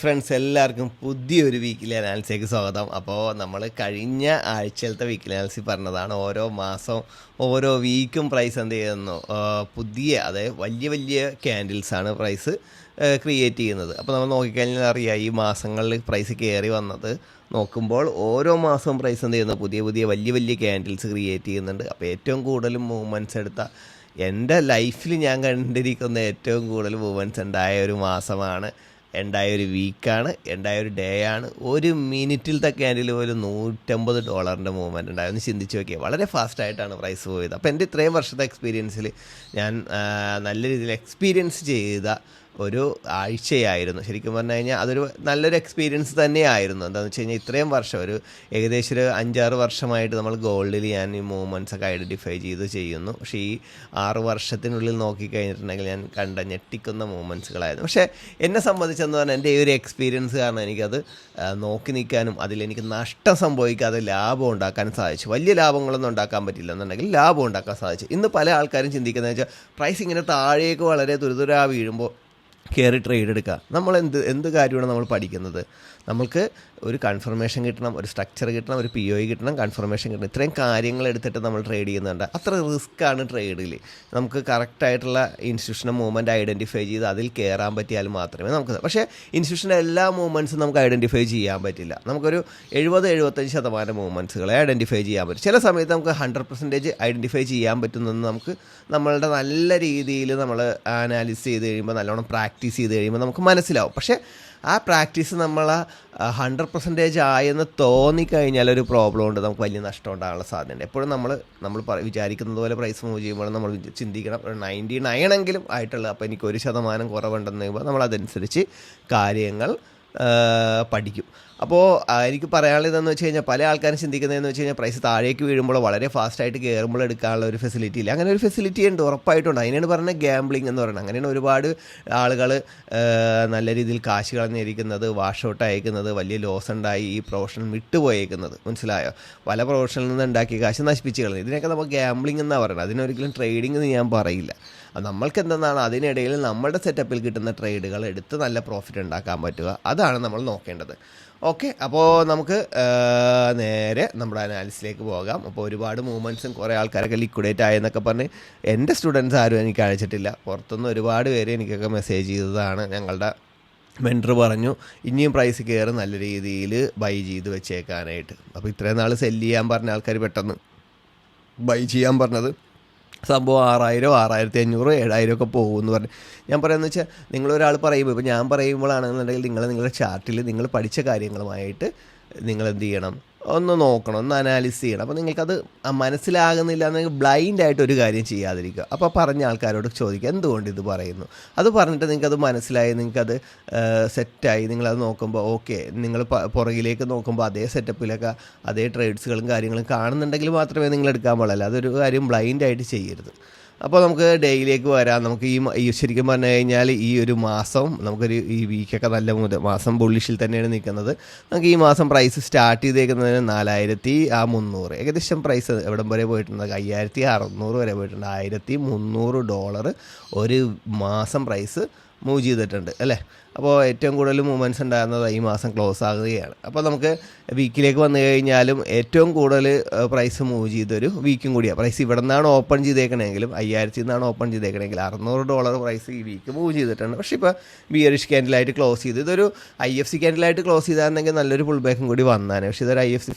Friends, എല്ലാവർക്കും പുതിയൊരു weekly അനാലിസിലേക്ക് സ്വാഗതം. അപ്പോൾ നമ്മൾ കഴിഞ്ഞ ആഴ്ചയിലത്തെ വീക്കിലി അനാലിസിൽ പറഞ്ഞതാണ് ഓരോ മാസം ഓരോ വീക്കും പ്രൈസ് എന്ത് ചെയ്യുന്നു, പുതിയ അതായത് വലിയ വലിയ ക്യാൻഡിൽസാണ് പ്രൈസ് ക്രിയേറ്റ് ചെയ്യുന്നത്. അപ്പോൾ നമ്മൾ നോക്കിക്കഴിഞ്ഞാൽ അറിയാം, ഈ മാസങ്ങളിൽ പ്രൈസ് കയറി വന്നത് നോക്കുമ്പോൾ ഓരോ മാസവും പ്രൈസ് എന്ത് ചെയ്യുന്നു, പുതിയ പുതിയ വലിയ വലിയ ക്യാൻഡിൽസ് ക്രിയേറ്റ് ചെയ്യുന്നുണ്ട്. അപ്പോൾ ഏറ്റവും കൂടുതൽ മൂവ്മെൻറ്റ്സ് എടുത്ത എൻ്റെ ലൈഫിൽ ഞാൻ കണ്ടിരിക്കുന്ന ഏറ്റവും കൂടുതൽ മൂവ്മെൻറ്റ്സ് ഉണ്ടായ ഒരു മാസമാണ്, ഉണ്ടായ ഒരു വീക്കാണ്, ഉണ്ടായ ഒരു ഡേ ആണ്. ഒരു മിനിറ്റിലത്തെ ക്യാൻഡിൽ പോലും $150 മൂവ്മെൻറ്റ് ഉണ്ടായി. ഒന്ന് ചിന്തിച്ച് നോക്കിയാൽ വളരെ ഫാസ്റ്റായിട്ടാണ് പ്രൈസ് പോയത്. അപ്പോൾ എൻ്റെ ഇത്രയും വർഷത്തെ എക്സ്പീരിയൻസിൽ ഞാൻ നല്ല രീതിയിൽ എക്സ്പീരിയൻസ് ചെയ്ത ഒരു ആഴ്ചയായിരുന്നു. ശരിക്കും പറഞ്ഞു കഴിഞ്ഞാൽ അതൊരു നല്ലൊരു എക്സ്പീരിയൻസ് തന്നെയായിരുന്നു. എന്താണെന്ന് വെച്ച് കഴിഞ്ഞാൽ ഇത്രയും വർഷം, ഏകദേശം ഒരു 5-6 വർഷമായിട്ട് നമ്മൾ ഗോൾഡിൽ ഞാൻ ഈ മൂവ്മെൻറ്റ്സ് ഒക്കെ ഐഡൻറ്റിഫൈ ചെയ്യുന്നു. പക്ഷേ ഈ 6 വർഷത്തിനുള്ളിൽ നോക്കിക്കഴിഞ്ഞിട്ടുണ്ടെങ്കിൽ ഞാൻ കണ്ട ഞെട്ടിക്കുന്ന മൂവ്മെൻറ്റ്സുകളായിരുന്നു. പക്ഷേ എന്നെ സംബന്ധിച്ചെന്ന് പറഞ്ഞാൽ എൻ്റെ ഈ ഒരു എക്സ്പീരിയൻസ് കാരണം എനിക്കത് നോക്കി നിൽക്കാനും അതിലെനിക്ക് നഷ്ടം സംഭവിക്കാതെ ലാഭം ഉണ്ടാക്കാനും സാധിച്ചു. വലിയ ലാഭങ്ങളൊന്നും ഉണ്ടാക്കാൻ പറ്റില്ല എന്നുണ്ടെങ്കിൽ ലാഭം ഉണ്ടാക്കാൻ സാധിച്ചു. ഇന്ന് പല ആൾക്കാരും ചിന്തിക്കുന്നത് വെച്ചാൽ പ്രൈസ് ഇങ്ങനെ താഴേക്ക് വളരെ തുരുതുരാ വീഴുമ്പോൾ കയറി ട്രേഡ് എടുക്കുക. നമ്മൾ എന്ത് കാര്യമാണ് നമ്മൾ പഠിക്കുന്നത്? നമ്മൾക്ക് ഒരു കൺഫർമേഷൻ കിട്ടണം, ഒരു സ്ട്രക്ചർ കിട്ടണം, ഒരു POI കിട്ടണം, കൺഫർമേഷൻ കിട്ടണം. ഇത്രയും കാര്യങ്ങൾ എടുത്തിട്ട് നമ്മൾ ട്രേഡ് ചെയ്യുന്നുണ്ട്. അത്ര റിസ്ക്കാണ് ട്രേഡിൽ. നമുക്ക് കറക്റ്റായിട്ടുള്ള ഇൻസ്റ്റിറ്റ്യൂഷണൽ മൂവ്മെൻറ്റ് ഐഡൻറ്റിഫൈ ചെയ്ത് അതിൽ കയറാൻ പറ്റിയാൽ മാത്രമേ നമുക്ക്. പക്ഷേ ഇൻസ്റ്റിറ്റ്യൂഷൻ്റെ എല്ലാ മൂവ്മെൻറ്റ്സും നമുക്ക് ഐഡൻറ്റിഫൈ ചെയ്യാൻ പറ്റില്ല. നമുക്കൊരു 70-75% മൂവ്മെൻറ്റ്സുകളെ ഐഡൻറ്റിഫൈ ചെയ്യാൻ പറ്റും. ചില സമയത്ത് നമുക്ക് 100% ഐഡൻറ്റിഫൈ ചെയ്യാൻ പറ്റുന്നെന്ന് നമുക്ക് നമ്മളുടെ നല്ല രീതിയിൽ നമ്മൾ അനാലിസ് ചെയ്ത് കഴിയുമ്പോൾ, നല്ലോണം പ്രാക്ടീസ് ചെയ്ത് കഴിയുമ്പോൾ നമുക്ക് മനസ്സിലാവും. പക്ഷേ ആ പ്രാക്ടീസ് നമ്മൾ 100% ആയെന്ന് തോന്നിക്കഴിഞ്ഞാൽ ഒരു പ്രോബ്ലം ഉണ്ട്, നമുക്ക് വലിയ നഷ്ടം ഉണ്ടാകാനുള്ള സാധ്യതയുണ്ട്. എപ്പോഴും നമ്മൾ വിചാരിക്കുന്നത് പോലെ പ്രൈസ് മൂവ് ചെയ്യുമ്പോൾ നമ്മൾ ചിന്തിക്കണം, ഒരു 99 എങ്കിലും ആയിട്ടുള്ളത്. അപ്പോൾ എനിക്ക് 1% കുറവുണ്ടെന്ന് കഴിയുമ്പോൾ നമ്മൾ അതനുസരിച്ച് കാര്യങ്ങൾ പഠിക്കും. അപ്പോൾ എനിക്ക് പറയാനുള്ളത് ഇതെന്ന് വെച്ച് കഴിഞ്ഞാൽ, പല ആൾക്കാരും ചിന്തിക്കുന്നതെന്ന് വെച്ച് കഴിഞ്ഞാൽ പ്രൈസ് താഴേക്ക് വീഴുമ്പോൾ വളരെ ഫാസ്റ്റായിട്ട് കയറുമ്പോൾ എടുക്കാനുള്ള ഒരു ഫെസിലിറ്റി ഇല്ല. അങ്ങനെ ഒരു ഫെസിലിറ്റി ഉണ്ട്, ഉറപ്പായിട്ടുണ്ട്. അതിനാണ് പറയുന്നത് ഗാംബ്ലിംഗ് എന്ന് പറയുന്നത്. അങ്ങനെയാണ് ഒരുപാട് ആളുകൾ നല്ല രീതിയിൽ കാശ് കളഞ്ഞിരിക്കുന്നത്, വാഷ് ഔട്ട് അയക്കുന്നത്, വലിയ ലോസ് ഉണ്ടായി ഈ പ്രൊഫഷൻ വിട്ടുപോയേക്കുന്നത്. മനസ്സിലായോ? പല പ്രൊഫഷനിൽ നിന്ന് ഉണ്ടാക്കിയ കാശ് നശിപ്പിച്ച് കളഞ്ഞു. ഇതിനൊക്കെ നമ്മൾ ഗാംബ്ലിംഗ് എന്നാണ് പറയുന്നത്. അതിനൊരിക്കലും ട്രേഡിംഗ് എന്ന് ഞാൻ പറയില്ല. നമ്മൾക്ക് എന്തെന്നാണ് അതിനിടയിൽ നമ്മുടെ സെറ്റപ്പിൽ കിട്ടുന്ന ട്രേഡുകൾ എടുത്ത് നല്ല പ്രോഫിറ്റ് ഉണ്ടാക്കാൻ പറ്റുക, അതാണ് നമ്മൾ നോക്കേണ്ടത്. ഓക്കെ, അപ്പോൾ നമുക്ക് നേരെ നമ്മുടെ അനാലിസിലേക്ക് പോകാം. അപ്പോൾ ഒരുപാട് മൂവ്മെൻറ്റ്സും കുറേ ആൾക്കാരൊക്കെ ലിക്വിഡേറ്റ് ആയെന്നൊക്കെ പറഞ്ഞ് എൻ്റെ സ്റ്റുഡൻസ് ആരും എനിക്ക് അയച്ചിട്ടില്ല. പുറത്തുനിന്ന് ഒരുപാട് പേര് എനിക്കൊക്കെ മെസ്സേജ് ചെയ്തതാണ്. ഞങ്ങളുടെ മെൻറ്റർ പറഞ്ഞു ഇനിയും പ്രൈസ് കയറി നല്ല രീതിയിൽ ബൈ ചെയ്ത് വെച്ചേക്കാനായിട്ട്. അപ്പോൾ ഇത്രയും നാൾ സെല്ല് ചെയ്യാൻ പറഞ്ഞ ആൾക്കാർ പെട്ടെന്ന് ബൈ ചെയ്യാൻ പറഞ്ഞത് സംഭവം 6000, 6500, 7000 ഒക്കെ പോകുമെന്ന് പറഞ്ഞു. ഞാൻ പറയുന്നത് വെച്ചാൽ, നിങ്ങളൊരാൾ പറയുമ്പോൾ, ഇപ്പോൾ ഞാൻ പറയുമ്പോഴാണെന്നുണ്ടെങ്കിൽ നിങ്ങളുടെ ചാർട്ടിൽ നിങ്ങൾ പഠിച്ച കാര്യങ്ങളുമായിട്ട് നിങ്ങൾ എന്ത് ചെയ്യണം, ഒന്ന് നോക്കണം, ഒന്ന് അനാലിസ് ചെയ്യണം. അപ്പോൾ നിങ്ങൾക്കത് മനസ്സിലാകുന്നില്ല എന്നെങ്കിൽ ബ്ലൈൻഡായിട്ട് ഒരു കാര്യം ചെയ്യാതിരിക്കുക. അപ്പോൾ പറഞ്ഞ ആൾക്കാരോട് ചോദിക്കുക എന്തുകൊണ്ട് ഇത് പറയുന്നു. അത് പറഞ്ഞിട്ട് നിങ്ങൾക്കത് മനസ്സിലായി, നിങ്ങൾക്കത് സെറ്റായി, നിങ്ങളത് നോക്കുമ്പോൾ ഓക്കെ, നിങ്ങൾ പുറകിലേക്ക് നോക്കുമ്പോൾ അതേ സെറ്റപ്പിലൊക്കെ അതേ ട്രേഡ്സുകളും കാര്യങ്ങളും കാണുന്നുണ്ടെങ്കിൽ മാത്രമേ നിങ്ങൾ എടുക്കാൻ പാടില്ല. അതൊരു കാര്യം ബ്ലൈൻഡായിട്ട് ചെയ്യരുത്. അപ്പോൾ നമുക്ക് ഡേയിലേക്ക് വരാം. നമുക്ക് ഈ ശരിക്കും പറഞ്ഞു കഴിഞ്ഞാൽ ഈ ഒരു മാസം ഈ വീക്കൊക്കെ നല്ല മാസം ബുള്ളിഷിൽ തന്നെയാണ് നിൽക്കുന്നത്. നമുക്ക് ഈ മാസം പ്രൈസ് സ്റ്റാർട്ട് ചെയ്തേക്കുന്നതിന് 4300, ഏകദേശം പ്രൈസ് എവിടം വരെ പോയിട്ടുണ്ട്, 5600 വരെ പോയിട്ടുണ്ട്. $1300 ഒരു മാസം പ്രൈസ് മൂവ് ചെയ്തിട്ടുണ്ട് അല്ലേ. അപ്പോൾ ഏറ്റവും കൂടുതൽ മൂവ്മെൻറ്റ്സ് ഉണ്ടാകുന്നത് ഈ മാസം ക്ലോസ് ആകുകയാണ്. അപ്പോൾ നമുക്ക് വീക്കിലേക്ക് വന്നു കഴിഞ്ഞാലും ഏറ്റവും കൂടുതൽ പ്രൈസ് മൂവ് ചെയ്തൊരു വീക്കും കൂടിയാണ്. പ്രൈസ് ഇവിടെ നിന്നാണ് ഓപ്പൺ ചെയ്തേക്കണമെങ്കിലും, 5000 നിന്നാണ് ഓപ്പൺ ചെയ്തേക്കണമെങ്കിൽ $600 പ്രൈസ് ഈ വീക്ക് മൂവ് ചെയ്തിട്ടുണ്ട്. പക്ഷേ ഇപ്പോൾ ബിയറിഷ് ക്യാൻഡിലായിട്ട് ക്ലോസ് ചെയ്ത്, ഇതൊരു IFC ക്യാൻഡിലായിട്ട് ക്ലോസ് ചെയ്തായിരുന്നെങ്കിൽ നല്ലൊരു പുൾ ബാക്കും കൂടി വന്നാണ്. പക്ഷേ ഇതൊരു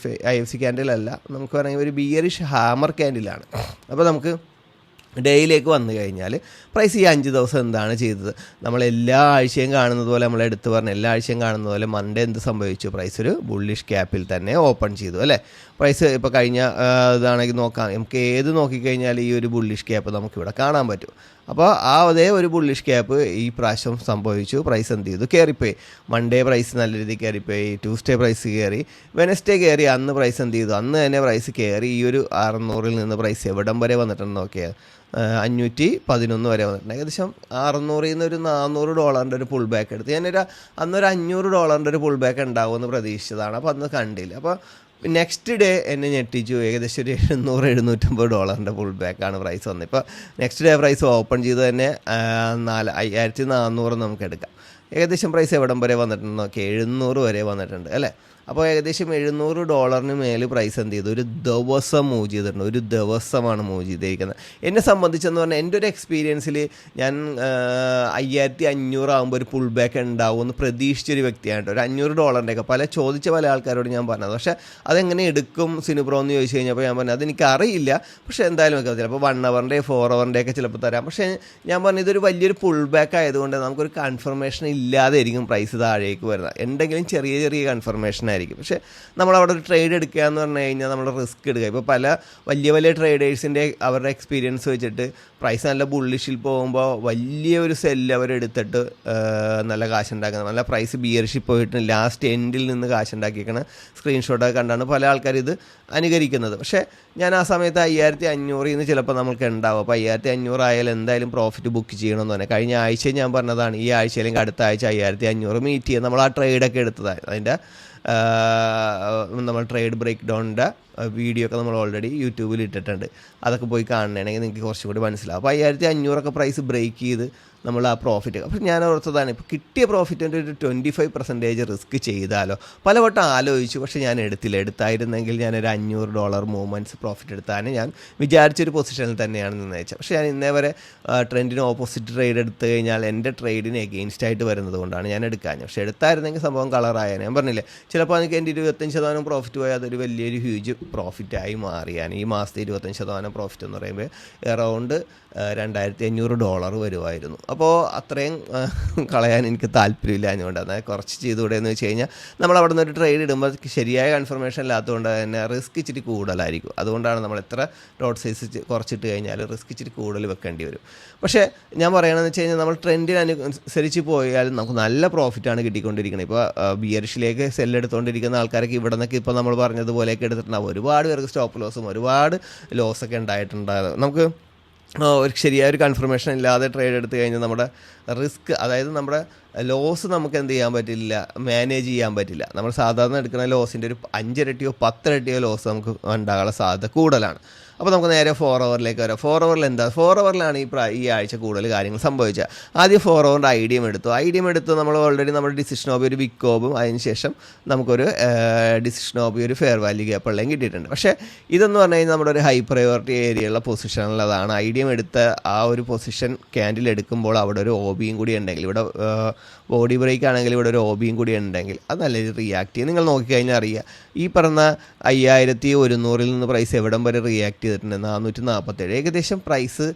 IFC ക്യാൻഡിലല്ല, നമുക്ക് വേണമെങ്കിൽ ഒരു ബിയറിഷ് ഹാമർ ക്യാൻഡിലാണ്. അപ്പോൾ നമുക്ക് ഡേയിലേക്ക് വന്നു കഴിഞ്ഞാൽ പ്രൈസ് ഈ 5 ദിവസം എന്താണ് ചെയ്തത്? നമ്മൾ എല്ലാ ആഴ്ചയും കാണുന്നത് പോലെ, നമ്മൾ എടുത്തു പറഞ്ഞ എല്ലാ ആഴ്ചയും കാണുന്നത് പോലെ മൺഡേ എന്ത് സംഭവിച്ചു? പ്രൈസ് ഒരു ബുള്ളിഷ് ക്യാപ്പിൽ തന്നെ ഓപ്പൺ ചെയ്തു അല്ലേ. പ്രൈസ് ഇപ്പോൾ കഴിഞ്ഞ ഇതാണെങ്കിൽ നോക്കാം, നമുക്ക് ഏത് നോക്കിക്കഴിഞ്ഞാൽ ഈ ഒരു ബുള്ളിഷ് ക്യാപ്പ് നമുക്കിവിടെ കാണാൻ പറ്റും. അപ്പോൾ അതേ ഒരു ബുള്ളിഷ് ക്യാപ്പ് ഈ പ്രാവശ്യം സംഭവിച്ചു. പ്രൈസ് എന്ത് ചെയ്തു? കയറിപ്പോയി. മൺഡേ പ്രൈസ് നല്ല രീതിയിൽ കയറിപ്പോയി, ട്യൂസ്ഡേ പ്രൈസ് കയറി, വെനസ്ഡേ കയറി. അന്ന് പ്രൈസ് എന്ത് ചെയ്തു? അന്ന് തന്നെ പ്രൈസ് കയറി ഈ ഒരു 600 നിന്ന് പ്രൈസ് എവിടം വരെ വന്നിട്ടുണ്ടെന്ന് നോക്കിയാൽ 511 വരെ വന്നിട്ടുണ്ട്. ഏകദേശം 600 നിന്ന് ഒരു $400 ഒരു പുൾ ബാക്ക് എടുത്ത്. അന്നൊരു $500 ഒരു പുൾ ബാക്ക് ഉണ്ടാവുമെന്ന് പ്രതീക്ഷിച്ചതാണ്. അപ്പോൾ അന്ന് കണ്ടില്ല. അപ്പോൾ നെക്സ്റ്റ് ഡേ എന്നെ ഞെട്ടിച്ചു. ഏകദേശം ഒരു $700-750 പുൾ ബാക്കാണ് പ്രൈസ് വന്നത്. ഇപ്പോൾ നെക്സ്റ്റ് ഡേ പ്രൈസ് ഓപ്പൺ ചെയ്ത് തന്നെ 5400 നമുക്ക് എടുക്കാം. ഏകദേശം പ്രൈസ് എവിടം വരെ വന്നിട്ടുണ്ട് നോക്കിയാൽ 700 വരെ വന്നിട്ടുണ്ട് അല്ലേ. അപ്പോൾ ഏകദേശം $700 മേൽ പ്രൈസ് എന്ത് ചെയ്തു, ഒരു ദിവസം മൂവ് ചെയ്തിട്ടുണ്ട്. ഒരു ദിവസമാണ് മൂവ് ചെയ്തിരിക്കുന്നത്. എന്നെ സംബന്ധിച്ചെന്ന് പറഞ്ഞാൽ എൻ്റെ ഒരു എക്സ്പീരിയൻസിൽ ഞാൻ 5500 ആകുമ്പോൾ ഒരു പുൾ ബാക്ക് ഉണ്ടാവുമെന്ന് പ്രതീക്ഷിച്ചൊരു വ്യക്തിയാണ്. ഒരു $500 ചോദിച്ച പല ആൾക്കാരോട് ഞാൻ പറഞ്ഞത്. പക്ഷേ അതെങ്ങനെ എടുക്കും സിനുബ്രോ എന്ന് ചോദിച്ചു കഴിഞ്ഞപ്പോൾ ഞാൻ പറഞ്ഞത് അതെനിക്കറിയില്ല, പക്ഷേ എന്തായാലും ഒക്കെ ചിലപ്പോൾ 1 ഹവറിൻ്റെ 4 ഹവറിൻ്റെ ഒക്കെ ചിലപ്പോൾ തരാം. പക്ഷേ ഞാൻ പറഞ്ഞു ഇതൊരു വലിയൊരു പുൾ ബാക്ക് ആയതുകൊണ്ട് നമുക്കൊരു കൺഫർമേഷൻ ഇല്ലാതെ ആയിരിക്കും പ്രൈസ് താഴേക്ക് വരുന്നത്. എന്തെങ്കിലും ചെറിയ ചെറിയ കൺഫർമേഷൻ ആയിരിക്കും. പക്ഷേ നമ്മളവിടെ ഒരു ട്രേഡ് എടുക്കുക എന്ന് പറഞ്ഞു കഴിഞ്ഞാൽ നമ്മൾ റിസ്ക് എടുക്കുക. ഇപ്പോൾ പല വലിയ വലിയ ട്രേഡേഴ്സിൻ്റെ അവരുടെ എക്സ്പീരിയൻസ് വെച്ചിട്ട് പ്രൈസ് നല്ല ബുള്ളിഷിൽ പോകുമ്പോൾ വലിയൊരു സെല്ല് അവരെടുത്തിട്ട് നല്ല കാശുണ്ടാക്കുന്നത്, നല്ല പ്രൈസ് ബിയർഷിൽ പോയിട്ട് ലാസ്റ്റ് എൻഡിൽ നിന്ന് കാശുണ്ടാക്കിയിരിക്കണ സ്ക്രീൻഷോട്ടൊക്കെ കണ്ടാണ് പല ആൾക്കാർ ഇത് അനുകരിക്കുന്നത്. പക്ഷേ ഞാൻ ആ സമയത്ത് 5500 ചിലപ്പോൾ നമുക്ക് ഉണ്ടാവും. അപ്പോൾ 5500 ആയാലും എന്തായാലും പ്രോഫിറ്റ് ബുക്ക് ചെയ്യണമെന്ന് പറഞ്ഞാൽ കഴിഞ്ഞ ആഴ്ച ഞാൻ പറഞ്ഞതാണ്. ഈ ആഴ്ച അല്ലെങ്കിൽ അടുത്ത ആഴ്ച 5500 മീറ്റ് ചെയ്യുക. നമ്മൾ ആ ട്രേഡൊക്കെ എടുത്തതാണ്. അതിൻ്റെ നമ്മൾ ട്രേഡ് ബ്രേക്ക് ഡൗണിൻ്റെ വീഡിയോ ഒക്കെ നമ്മൾ ഓൾറെഡി യൂട്യൂബിൽ ഇട്ടിട്ടുണ്ട്. അതൊക്കെ പോയി കാണണമെങ്കിൽ നിങ്ങൾക്ക് കുറച്ചുകൂടി മനസ്സിലാവും. അപ്പോൾ 5500 പ്രൈസ് ബ്രേക്ക് ചെയ്ത് നമ്മൾ ആ പ്രോഫിറ്റ്, അപ്പോൾ ഞാൻ ഓർത്തതാണ് ഇപ്പോൾ കിട്ടിയ പ്രോഫിറ്റിൻ്റെ ഒരു 25% റിസ്ക് ചെയ്താലോ. പലവട്ടം ആലോചിച്ചു, പക്ഷേ ഞാൻ എടുത്തായിരുന്നെങ്കിൽ ഞാനൊരു $500 മൂവ്മെൻറ്റ്സ് പ്രോഫിറ്റ് എടുത്താൽ ഞാൻ വിചാരിച്ചൊരു പൊസിഷനിൽ തന്നെയാണ് നിന്ന് വെച്ചത്. പക്ഷേ ഞാൻ ഇന്നേ വരെ ട്രെൻഡിന് ഓപ്പോസിറ്റ് ട്രേഡ് എടുത്തു കഴിഞ്ഞാൽ എൻ്റെ ട്രേഡിന് എഗെയിൻസ്റ്റ് ആയിട്ട് വരുന്നത് കൊണ്ടാണ് ഞാൻ എടുക്കാഞ്ഞത്. പക്ഷേ എടുത്തായിരുന്നെങ്കിൽ സംഭവം കളറായാൽ ഞാൻ പറഞ്ഞില്ലേ, ചിലപ്പോൾ എനിക്ക് എൻ്റെ 25% പ്രോഫിറ്റ് പോയാൽ അതൊരു വലിയൊരു ഹ്യൂജ് പ്രോഫിറ്റായി മാറിയാണ്. ഈ മാസത്തെ 25% പ്രോഫിറ്റ് എന്ന് പറയുമ്പോൾ എറൗണ്ട് $2500 വരുമായിരുന്നു. അപ്പോൾ അത്രയും കളയാൻ എനിക്ക് താല്പര്യമില്ല. അതുകൊണ്ട് എന്നാൽ കുറച്ച് ചെയ്തുകൂടെ എന്ന് വെച്ച് കഴിഞ്ഞാൽ നമ്മൾ അവിടെ നിന്ന് ഒരു ട്രേഡ് ഇടുമ്പോൾ ശരിയായ കൺഫർമേഷൻ ഇല്ലാത്തതുകൊണ്ട് തന്നെ റിസ്ക് ഇച്ചിരി കൂടുതലായിരിക്കും. അതുകൊണ്ടാണ് നമ്മൾ എത്ര ലോട്ട് സൈസ് കുറച്ചിട്ട് കഴിഞ്ഞാൽ റിസ്ക് ഇച്ചിരി കൂടുതൽ വെക്കേണ്ടി വരും. പക്ഷേ ഞാൻ പറയണമെന്ന് വെച്ച് കഴിഞ്ഞാൽ നമ്മൾ ട്രെൻഡിനനുസരിച്ച് പോയാൽ നമുക്ക് നല്ല പ്രോഫിറ്റാണ് കിട്ടിക്കൊണ്ടിരിക്കുന്നത്. ഇപ്പോൾ ബിയറിഷിലേക്ക് സെല്ലെടുത്തുകൊണ്ടിരിക്കുന്ന ആൾക്കാരൊക്കെ ഇവിടെ നിന്നൊക്കെ ഇപ്പോൾ നമ്മൾ പറഞ്ഞതുപോലെയൊക്കെ എടുത്തിട്ടുണ്ടാവും. ഒരുപാട് പേർക്ക് സ്റ്റോപ്പ് ലോസും ഒരുപാട് ലോസൊക്കെ ഉണ്ടായിട്ടുണ്ടാകും. നമുക്ക് ഒരു ശരിയായ ഒരു കൺഫർമേഷൻ ഇല്ലാതെ ട്രേഡ് എടുത്തു കഴിഞ്ഞാൽ നമ്മുടെ റിസ്ക്, അതായത് നമ്മുടെ ലോസ് നമുക്ക് എന്ത് ചെയ്യാൻ പറ്റില്ല, മാനേജ് ചെയ്യാൻ പറ്റില്ല. നമ്മൾ സാധാരണ എടുക്കുന്ന ലോസിൻ്റെ ഒരു 5 ഇരട്ടിയോ 10 ഇരട്ടിയോ ലോസ് നമുക്ക് ഉണ്ടാകാനുള്ള സാധ്യത കൂടുതലാണ്. അപ്പോൾ നമുക്ക് നേരെ 4 ഹവറിലേക്ക് വരാം. 4 ഹവറിൽ എന്താ, 4 ഹവറിലാണ് ഈ ആഴ്ച കൂടുതൽ കാര്യങ്ങൾ സംഭവിച്ചത്. ആദ്യം 4 ഹവറിൻ്റെ ഐഡിയം എടുത്തു. നമ്മൾ ഓൾറെഡി നമ്മുടെ ഡിസിഷൻ ഓബി ഒരു ബിഗ് കോബും അതിനുശേഷം നമുക്കൊരു ഡിസിഷൻ ഓബി ഒരു ഫെയർ വാല്യൂ ഗ്യാപ്പുള്ളതും കിട്ടിയിട്ടുണ്ട്. പക്ഷേ ഇതെന്ന് പറഞ്ഞു കഴിഞ്ഞാൽ നമ്മുടെ ഒരു ഹൈ പ്രയോറിറ്റി ഏരിയയുള്ള പൊസിഷനുള്ളതാണ്. ഐഡിയം എടുത്ത ആ ഒരു പൊസിഷൻ ക്യാൻഡിൽ എടുക്കുമ്പോൾ അവിടെ ഒരു OBയും കൂടി ഉണ്ടെങ്കിൽ, ഇവിടെ ബോഡി ബ്രേക്ക് ആണെങ്കിൽ ഇവിടെ ഒരു OBയും കൂടി ഉണ്ടെങ്കിൽ അത് നല്ല രീതിയിൽ റിയാക്ട് ചെയ്യും. നിങ്ങൾ നോക്കിക്കഴിഞ്ഞാൽ അറിയാം, ഈ പറഞ്ഞ 5100 നിന്ന് പ്രൈസ് എവിടം വരെ റിയാക്ട് ചെയ്തിട്ടുണ്ട്, 447. ഏകദേശം പ്രൈസ്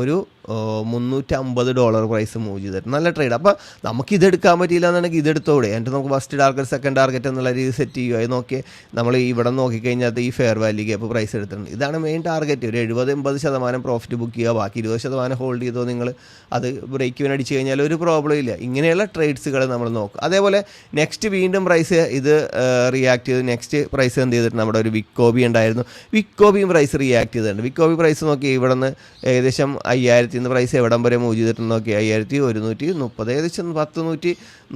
ഒരു $350 പ്രൈസ് മൂവ് ചെയ്തിട്ട് നല്ല ട്രേഡ്. അപ്പോൾ നമുക്കിതെടുക്കാൻ പറ്റിയില്ല എന്നുണ്ടെങ്കിൽ ഇതെടുത്തോടെ, എന്നിട്ട് നമുക്ക് ഫസ്റ്റ് ടാർഗറ്റ് സെക്കൻഡ് ടാർഗറ്റ് എന്നുള്ള രീതി സെറ്റ് ചെയ്യുക. അത് നോക്കി നമ്മൾ ഇവിടെ നോക്കിക്കഴിഞ്ഞാൽ ഈ ഫെയർ വാല്യൂ ഗ്യാപ്പ് പ്രൈസ് എടുത്തിട്ടുണ്ട്. ഇതാണ് മെയിൻ ടാർഗറ്റ്. ഒരു 70-80% പ്രോഫിറ്റ് ബുക്ക് ചെയ്യുക, ബാക്കി 20% ഹോൾഡ് ചെയ്തോ നിങ്ങൾ. അത് ബ്രേക്ക് ഇവൻ അടിച്ച് കഴിഞ്ഞാൽ ഒരു പ്രോബ്ലം ഇല്ല. ഇങ്ങനെയുള്ള ട്രേഡ്സുകൾ നമ്മൾ നോക്കും. അതേപോലെ നെക്സ്റ്റ് വീണ്ടും പ്രൈസ് ഇത് റിയാക്ട് ചെയ്ത് നെക്സ്റ്റ് പ്രൈസ് എന്ത് ചെയ്തിട്ടുണ്ട്, നമ്മുടെ ഒരു വിക്കോബി ഉണ്ടായിരുന്നു. വിക്കോബിയും പ്രൈസ് റിയാക്ട് ചെയ്തിട്ടുണ്ട്. വിക്കോബി പ്രൈസ് നോക്കി ഇവിടെ നിന്ന് ഏകദേശം 5000 പ്രൈസ് എവിടം വരെ മൂവ് ചെയ്തിട്ടുണ്ട് നോക്കി, 5130, ഏകദേശം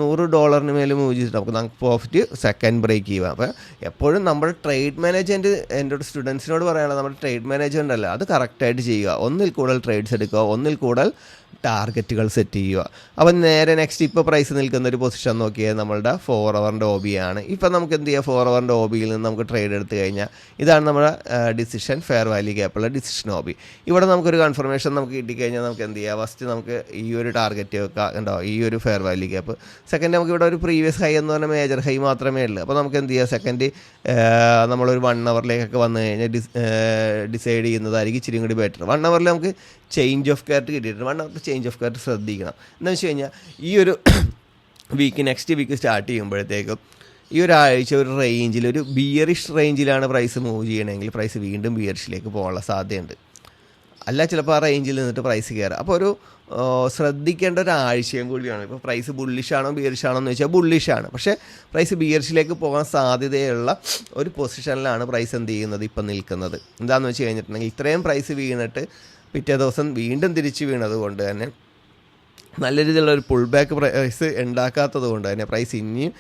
$100 മേലെ മൂവ് ചെയ്തിട്ട് നമുക്ക് പ്രോഫിറ്റ് സെക്കൻഡ് ബ്രേക്ക് ചെയ്യുക. അപ്പോൾ എപ്പോഴും നമ്മുടെ ട്രേഡ് മാനേജ്മെൻറ്റ്, എൻ്റെ സ്റ്റുഡൻസിനോട് പറയാനുള്ളത്, നമ്മുടെ ട്രേഡ് മാനേജ്മെൻ്റ് അല്ല, അത് കറക്റ്റായിട്ട് ചെയ്യുക. ഒന്നിൽ കൂടുതൽ ട്രേഡ്സ് എടുക്കുക, ഒന്നിൽ കൂടുതൽ ടാർഗറ്റുകൾ സെറ്റ് ചെയ്യുക. അപ്പം നേരെ നെക്സ്റ്റ് ഇപ്പോൾ പ്രൈസ് നിൽക്കുന്ന ഒരു പൊസിഷൻ നോക്കിയാൽ നമ്മളുടെ 4 ഹവറിൻ്റെ OBയാണ്. ഇപ്പം നമുക്ക് എന്ത് ചെയ്യുക, 4 ഹവറിൻ്റെ OBയിൽ നിന്ന് നമുക്ക് ട്രേഡ് എടുത്തു കഴിഞ്ഞാൽ ഇതാണ് നമ്മുടെ ഡിസിഷൻ ഫെയർ വാല്യൂ ഗ്യാപ്പുള്ള ഡിസിഷൻ OB. ഇവിടെ നമുക്കൊരു കൺഫർമേഷൻ നമുക്ക് കിട്ടിക്കഴിഞ്ഞാൽ നമുക്ക് എന്ത് ചെയ്യുക, ഫസ്റ്റ് നമുക്ക് ഈ ഒരു ടാർഗറ്റ് വെക്കുക, ഉണ്ടോ, ഈ ഒരു ഫെയർ വാല്യൂ ഗ്യാപ്പ്. സെക്കൻഡ് നമുക്ക് ഇവിടെ ഒരു പ്രീവിയസ് ഹൈ എന്ന് പറഞ്ഞാൽ മേജർ ഹൈ മാത്രമേ ഉള്ളൂ. അപ്പോൾ നമുക്ക് എന്ത് ചെയ്യുക, സെക്കൻഡ് നമ്മളൊരു 1 ഹവറിലേക്കൊക്കെ വന്നു കഴിഞ്ഞാൽ ഡിസൈഡ് ചെയ്യുന്നതായിരിക്കും ഇച്ചിരി കൂടി ബെറ്റർ. 1 ഹവറിൽ നമുക്ക് ചേഞ്ച് ഓഫ് കാർട്ട് കിട്ടിയിട്ടുണ്ട്. 1 ഹവറിൽ ചേഞ്ച് ഓഫ് കാർട്ട് ശ്രദ്ധിക്കണം. എന്താണെന്ന് വെച്ച് കഴിഞ്ഞാൽ ഈ ഒരു നെക്സ്റ്റ് വീക്ക് സ്റ്റാർട്ട് ചെയ്യുമ്പോഴത്തേക്കും ഈ ഒരാഴ്ച ഒരു റേഞ്ചിൽ, ഒരു ബിയറിഷ് റേഞ്ചിലാണ് പ്രൈസ് മൂവ് ചെയ്യണമെങ്കിൽ പ്രൈസ് വീണ്ടും ബിയറിഷിലേക്ക് പോകാനുള്ള സാധ്യതയുണ്ട്. അല്ല ചിലപ്പോൾ ആ റേഞ്ചിൽ നിന്നിട്ട് പ്രൈസ് കയറുക. അപ്പോൾ ഒരു ശ്രദ്ധിക്കേണ്ട ഒരാഴ്ചയും കൂടിയാണ്. ഇപ്പോൾ പ്രൈസ് ബുള്ളിഷാണോ ബിയറിഷാണോ എന്ന് വെച്ചാൽ ബുള്ളിഷാണ്. പക്ഷേ പ്രൈസ് ബിയറിഷിലേക്ക് പോകാൻ സാധ്യതയുള്ള ഒരു പൊസിഷനിലാണ് പ്രൈസ് എന്ത് ചെയ്യുന്നത്, ഇപ്പം നിൽക്കുന്നത്. എന്താണെന്ന് വെച്ച് കഴിഞ്ഞിട്ടുണ്ടെങ്കിൽ ഇത്രയും പ്രൈസ് വീണിട്ട് പിറ്റേ ദിവസം വീണ്ടും തിരിച്ച് വീണത് കൊണ്ട് തന്നെ നല്ല രീതിയിലുള്ള ഒരു പുൾ ബാക്ക് പ്രൈസ് ഉണ്ടാക്കാത്തത് കൊണ്ട് തന്നെ പ്രൈസ് ഇനിയും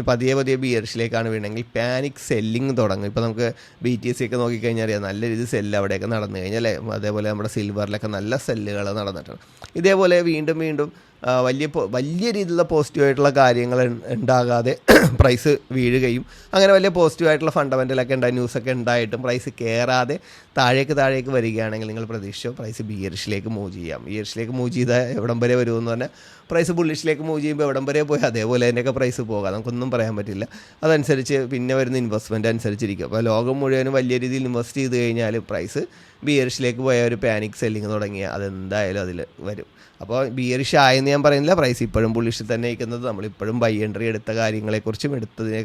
പതിയെ ബിയറിഷിലേക്കാണ് വീണെങ്കിൽ പാനിക് സെല്ലിങ് തുടങ്ങും. ഇപ്പോൾ നമുക്ക് BTC ഒക്കെ നോക്കിക്കഴിഞ്ഞാൽ അറിയാം, നല്ല രീതിയിൽ സെല്ല് അവിടെയൊക്കെ നടന്നു കഴിഞ്ഞാൽ, അതേപോലെ നമ്മുടെ സിൽവറിലൊക്കെ നല്ല സെല്ലുകൾ നടന്നിട്ടുണ്ട്. ഇതേപോലെ വീണ്ടും വലിയ രീതിയിലുള്ള പോസിറ്റീവായിട്ടുള്ള കാര്യങ്ങൾ ഉണ്ടാകാതെ പ്രൈസ് വീഴുകയും അങ്ങനെ വലിയ പോസിറ്റീവായിട്ടുള്ള ഫണ്ടമെൻ്റലൊക്കെ ഉണ്ടായി ന്യൂസൊക്കെ ഉണ്ടായിട്ടും പ്രൈസ് കയറാതെ താഴേക്ക് വരികയാണെങ്കിൽ നിങ്ങൾ പ്രതീക്ഷിച്ചോ പ്രൈസ് ബിയറിഷിലേക്ക് മൂവ് ചെയ്യാം. ബിയറിഷിലേക്ക് മൂവ് ചെയ്താൽ എവിടം വരെ വരുമെന്ന് പറഞ്ഞാൽ പ്രൈസ് ബുള്ളിഷിലേക്ക് മൂവ് ചെയ്യുമ്പോൾ എവിടം വരെ പോയി അതേപോലെ തന്നെയൊക്കെ പ്രൈസ് പോകാം, നമുക്കൊന്നും പറയാൻ പറ്റില്ല. അതനുസരിച്ച് പിന്നെ വരുന്ന ഇൻവെസ്റ്റ്മെൻറ്റ് അനുസരിച്ചിരിക്കും. അപ്പോൾ ലോകം മുഴുവനും വലിയ രീതിയിൽ ഇൻവെസ്റ്റ് ചെയ്ത് കഴിഞ്ഞാൽ പ്രൈസ് ബിയറിഷിലേക്ക് പോയ ഒരു പാനിക് സെല്ലിങ് തുടങ്ങിയ അതെന്തായാലും അതിൽ വരും. അപ്പോൾ ബിയറിഷ് ആയെന്ന് ഞാൻ പറയുന്നില്ല, പ്രൈസ് ഇപ്പോഴും ബുള്ളിഷിൽ തന്നെ ഇരിക്കുന്നത്. നമ്മളിപ്പോഴും ബൈ എൻട്രി എടുത്ത കാര്യങ്ങളെക്കുറിച്ചും എടുത്തതിനെ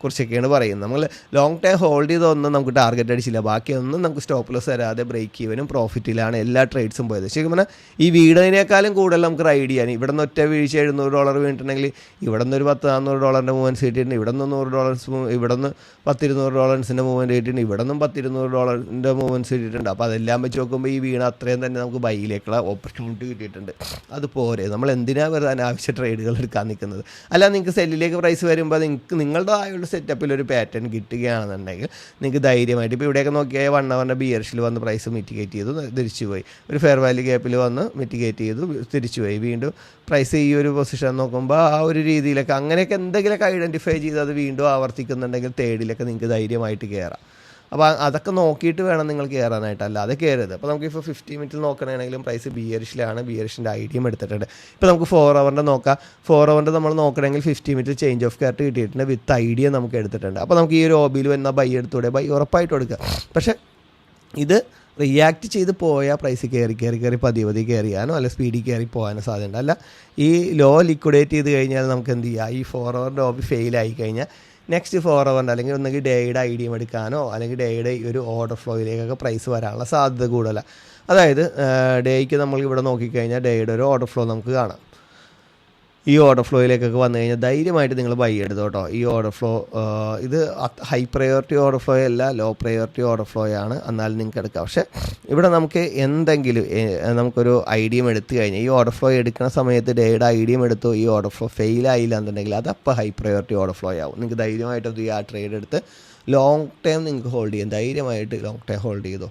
കുറിച്ചൊക്കെയാണ് പറയുന്നത്. നമ്മൾ ലോങ് ടൈം ഹോൾഡ് ചെയ്തൊന്നും നമുക്ക് ടാർഗറ്റ് അടിച്ചില്ല, ബാക്കിയൊന്നും നമുക്ക് സ്റ്റോപ്പ് ലോസ് വരാതെ ബ്രേക്ക് ഈവനും പ്രോഫിറ്റിലാണ് എല്ലാ ട്രേഡ്സും പോയത്. ശരിക്കും പറഞ്ഞാൽ ഈ വീടിനേക്കാളും കൂടുതൽ നമുക്ക് റൈഡ് ചെയ്യാൻ ഇവിടെ നിന്ന് ഒറ്റ വീഴ്ച $700 വീണിട്ടുണ്ടെങ്കിൽ ഇവിടെ നിന്ന് ഒരു $100-400 മൂവ്മെൻറ്റ്സ് കിട്ടിയിട്ടുണ്ട്, ഇവിടെ നിന്ന് $100, ഇവിടെ നിന്ന് $100-200 മൂവ്മെൻറ്റ് കിട്ടിയിട്ടുണ്ട്, ഇവിടെ നിന്നും $100-200 മൂവ്മെൻറ്റ്സ് കിട്ടിയിട്ടുണ്ട്. അപ്പോൾ അതെല്ലാം വെച്ച് നോക്കുമ്പോൾ ഈ വീണ അത്രയും തന്നെ നമുക്ക് ബൈയിലേക്കുള്ള ഓപ്പർച്യൂണിറ്റി കിട്ടിയിട്ടുണ്ട്. അതുപോലെ നമ്മൾ എന്തിനാണ് വെറുതെ അനാവശ്യ ട്രേഡുകൾ എടുക്കാൻ നിൽക്കുന്നത്? അല്ല, നിങ്ങൾക്ക് സെല്ലിലേക്ക് പ്രൈസ് വരുമ്പോൾ നിങ്ങളുടേതായുള്ള സെറ്റപ്പിൽ ഒരു പാറ്റേൺ കിട്ടുകയാണെന്നുണ്ടെങ്കിൽ നിങ്ങൾക്ക് ധൈര്യമായിട്ട് ഇപ്പോൾ ഇവിടെയൊക്കെ നോക്കിയാൽ 1 അവറിൻ്റെ ബിയർഷിൽ വന്ന് പ്രൈസ് മിറ്റിഗേറ്റ് ചെയ്തു തിരിച്ചുപോയി, ഒരു ഫെയർ വാല്യൂ ഗ്യാപ്പിൽ വന്ന് മിറ്റിഗേറ്റ് ചെയ്തു തിരിച്ചുപോയി, വീണ്ടും പ്രൈസ് ഈ ഒരു പൊസിഷൻ നോക്കുമ്പോൾ ആ ഒരു രീതിയിലൊക്കെ അങ്ങനെയൊക്കെ എന്തെങ്കിലുമൊക്കെ ഐഡൻറ്റിഫൈ ചെയ്ത് അത് വീണ്ടും ആവർത്തിക്കുന്നുണ്ടെങ്കിൽ തേർഡിലൊക്കെ നിങ്ങൾക്ക് ധൈര്യമായിട്ട് കയറാം. അപ്പോൾ അതൊക്കെ നോക്കിയിട്ട് വേണം നിങ്ങൾ കയറാനായിട്ട്, അല്ലാതെ കയറരുത്. അപ്പോൾ നമുക്കിപ്പോൾ 50 മിനിറ്റിൽ നോക്കണമെങ്കിലും പ്രൈസ് ബിയറിഷിലാണ്, ബിയറിഷിൻ്റെ ഐഡിയം എടുത്തിട്ടുണ്ട്. ഇപ്പോൾ നമുക്ക് 4 അവറിൻ്റെ നോക്കാം. 4 അവറിൻ്റെ നമ്മൾ നോക്കണമെങ്കിൽ 50 മിനിറ്റ് ചേഞ്ച് ഓഫ് കാർട്ട് കിട്ടിയിട്ടുണ്ട്, വിത്ത് ഐഡിയ നമുക്ക് എടുത്തിട്ടുണ്ട്. അപ്പോൾ നമുക്ക് ഈ ഒരു OBയിൽ വന്ന ബൈ എടുത്തൂടെ? ബൈ ഉറപ്പായിട്ട് എടുക്കുക. പക്ഷേ ഇത് റിയാക്ട് ചെയ്ത് പോയാൽ പ്രൈസ് കയറി പതിയെ കയറിയാനോ അല്ല സ്പീഡിൽ കയറി പോകാനോ സാധ്യതയുണ്ട്. അല്ല, ഈ ലോ ലിക്വിഡേറ്റ് ചെയ്ത് കഴിഞ്ഞാൽ നമുക്ക് എന്ത് ചെയ്യാം, ഈ 4 അവറിൻ്റെ OB ഫെയിലായി കഴിഞ്ഞാൽ നെക്സ്റ്റ് 4 അവറിൻ്റെ അല്ലെങ്കിൽ ഒന്നെങ്കിൽ ഡേയുടെ ഐഡിയം എടുക്കാനോ അല്ലെങ്കിൽ ഡേയുടെ ഒരു ഓർഡർ ഫ്ലോയിലേക്കൊക്കെ പ്രൈസ് വരാനുള്ള സാധ്യത കൂടുതലാണ്. അതായത് ഡേയ്ക്ക് നമ്മൾ ഇവിടെ നോക്കിക്കഴിഞ്ഞാൽ ഡേയുടെ ഒരു ഓർഡർ ഫ്ലോ നമുക്ക് കാണാം. ഈ ഓർഡർ ഫ്ലോയിലേക്കൊക്കെ വന്നു കഴിഞ്ഞാൽ ധൈര്യമായിട്ട് നിങ്ങൾ ബൈ എടുത്തോ കേട്ടോ. ഈ ഓർഡർ ഫ്ലോ ഇത് ഹൈ പ്രയോറിറ്റി ഓർഡർ ഫ്ലോ അല്ല, ലോ പ്രയോറിറ്റി ഓർഡർ ഫ്ലോ ആണ്, എന്നാലും നിങ്ങൾക്ക് എടുക്കാം. പക്ഷേ ഇവിടെ നമുക്ക് എന്തെങ്കിലും നമുക്കൊരു ഐഡിയം എടുത്തു കഴിഞ്ഞാൽ ഈ ഓർഡർ ഫ്ലോ എടുക്കുന്ന സമയത്ത് ഡേയുടെ ഐഡിയം എടുത്തോ ഈ ഓർഡർ ഫ്ലോ ഫെയിലായില്ല എന്നുണ്ടെങ്കിൽ അതപ്പോൾ ഹൈ പ്രയോറിറ്റി ഓർഡർ ഫ്ലോ ആവും. നിങ്ങൾക്ക് ധൈര്യമായിട്ട് ആ ട്രേഡ് എടുത്ത് ലോങ് ടൈം നിങ്ങൾക്ക് ഹോൾഡ് ചെയ്യാം. ധൈര്യമായിട്ട് ലോങ് ടൈം ഹോൾഡ് ചെയ്തോ.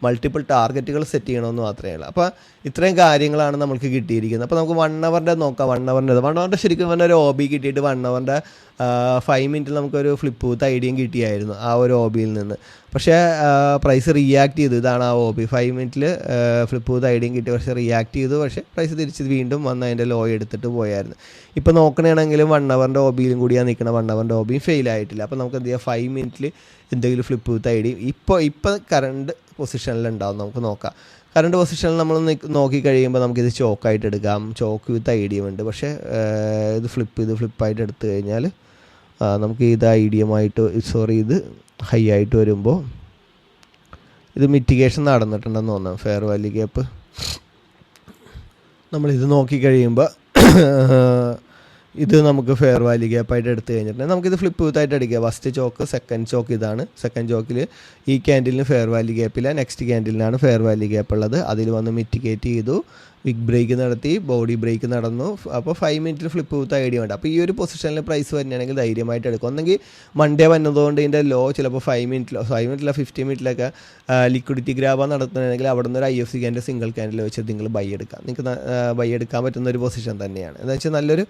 മൾട്ടിപ്പിൾ ടാർഗറ്റുകൾ സെറ്റ് ചെയ്യണമെന്ന് മാത്രമേ ഉള്ളൂ. അപ്പോൾ ഇത്രയും കാര്യങ്ങളാണ് നമുക്ക് കിട്ടിയിരിക്കുന്നത്. അപ്പോൾ നമുക്ക് 1 അവറിൻ്റെ നോക്കാം. 1 അവറിൻ്റെ ശരിക്കും പറഞ്ഞാൽ ഒരു OB കിട്ടിയിട്ട് 1 അവറിൻ്റെ 5 മിനിറ്റിൽ നമുക്കൊരു ഫ്ലിപ്പ് വിത്ത് ഐഡിയയും കിട്ടിയായിരുന്നു ആ ഒരു OBയിൽ നിന്ന്. പക്ഷേ പ്രൈസ് റിയാക്ട് ചെയ്തു. ഇതാണ് ആ OB 5 മിനിറ്റിൽ ഫ്ലിപ്പ് വിത്ത് ഐഡിയയും കിട്ടി, പക്ഷേ റിയാക്ട് ചെയ്തു. പക്ഷേ പ്രൈസ് തിരിച്ച് വീണ്ടും വന്ന് അതിൻ്റെ ലോ എടുത്തിട്ട് പോയായിരുന്നു. ഇപ്പോൾ നോക്കണമെങ്കിലും 1 അവറിൻ്റെ OBയിലും കൂടിയാണ് നിൽക്കണം. 1 അവറിൻ്റെ OBയും ഫെയിലായിട്ടില്ല. അപ്പോൾ നമുക്ക് എന്ത് ചെയ്യാം, 5 മിനിറ്റിൽ എന്തെങ്കിലും ഫ്ലിപ്പ് വിത്ത് ഐഡിയ ഇപ്പോൾ കറണ്ട് പൊസിഷനിലുണ്ടാവും. നമുക്ക് നോക്കാം. കറണ്ട് പൊസിഷനിൽ നമ്മൾ നോക്കിക്കഴിയുമ്പോൾ നമുക്കിത് ചോക്കായിട്ട് എടുക്കാം. ചോക്ക് വിത്ത് ഐഡിയം ഉണ്ട്. പക്ഷേ ഇത് ഫ്ലിപ്പായിട്ട് എടുത്തു കഴിഞ്ഞാൽ നമുക്ക് ഇത് ഐഡിയമായിട്ട് ഇത് ഹൈ ആയിട്ട് വരുമ്പോൾ ഇത് മിറ്റിഗേഷൻ നടന്നിട്ടുണ്ടെന്ന് തോന്നാം. ഫെയർ വാല്യൂ ഗ്യാപ്പ് നമ്മളിത് നോക്കിക്കഴിയുമ്പോൾ ഇത് നമുക്ക് ഫെയർ വാല്യൂ ഗ്യാപ്പായിട്ട് എടുത്തു കഴിഞ്ഞിട്ടുണ്ടെങ്കിൽ നമുക്കിത് ഫ്ലിപ്പ് വിത്തായിട്ട് അടിക്കുക. ഫസ്റ്റ് ചോക്ക്, സെക്കൻഡ് ചോക്ക് ഇതാണ്. സെക്കൻഡ് ചോക്കിൽ ഈ ക്യാൻഡിലിന് ഫെയർ വാല്യൂ ഗ്യാപ്പില്ല, നെക്സ്റ്റ് ക്യാൻഡിലിനാണ് ഫെയർ വാല്യൂ ഗ്യാപ്പ് ഉള്ളത്. അതിൽ വന്ന് മിറ്റിഗേറ്റ് ചെയ്തു, വിഗ് ബ്രേക്ക് നടത്തി, ബോഡി ബ്രേക്ക് നടന്നു. അപ്പോൾ 5 മിനിറ്റിൽ ഫ്ലിപ്പ് വിത്ത് ഐഡിയ ഉണ്ട്. അപ്പോൾ ഈ ഒരു പൊസിഷനിൽ പ്രൈസ് വരുന്നതാണെങ്കിൽ ധൈര്യമായിട്ട് എടുക്കും. ഒന്നെങ്കിൽ മൺഡേ വന്നതുകൊണ്ട് ഇതിൻ്റെ ലോ ചിലപ്പോൾ 5 മിനിറ്റിലോ 50 മിനിറ്റിലൊക്കെ ലിക്വിഡിറ്റി ഗ്രാബ നടത്തുകയാണെങ്കിൽ അവിടെ നിന്ന് ഒരു IFC ക്യാൻഡിൽ സിംഗിൾ ക്യാൻഡിൽ വെച്ച് നിങ്ങൾ ബൈ എടുക്കാം. നിങ്ങൾക്ക് ബൈ എടുക്കാൻ പറ്റുന്ന ഒരു പൊസിഷൻ തന്നെയാണ്. എന്ന് വെച്ചാൽ നല്ലൊരു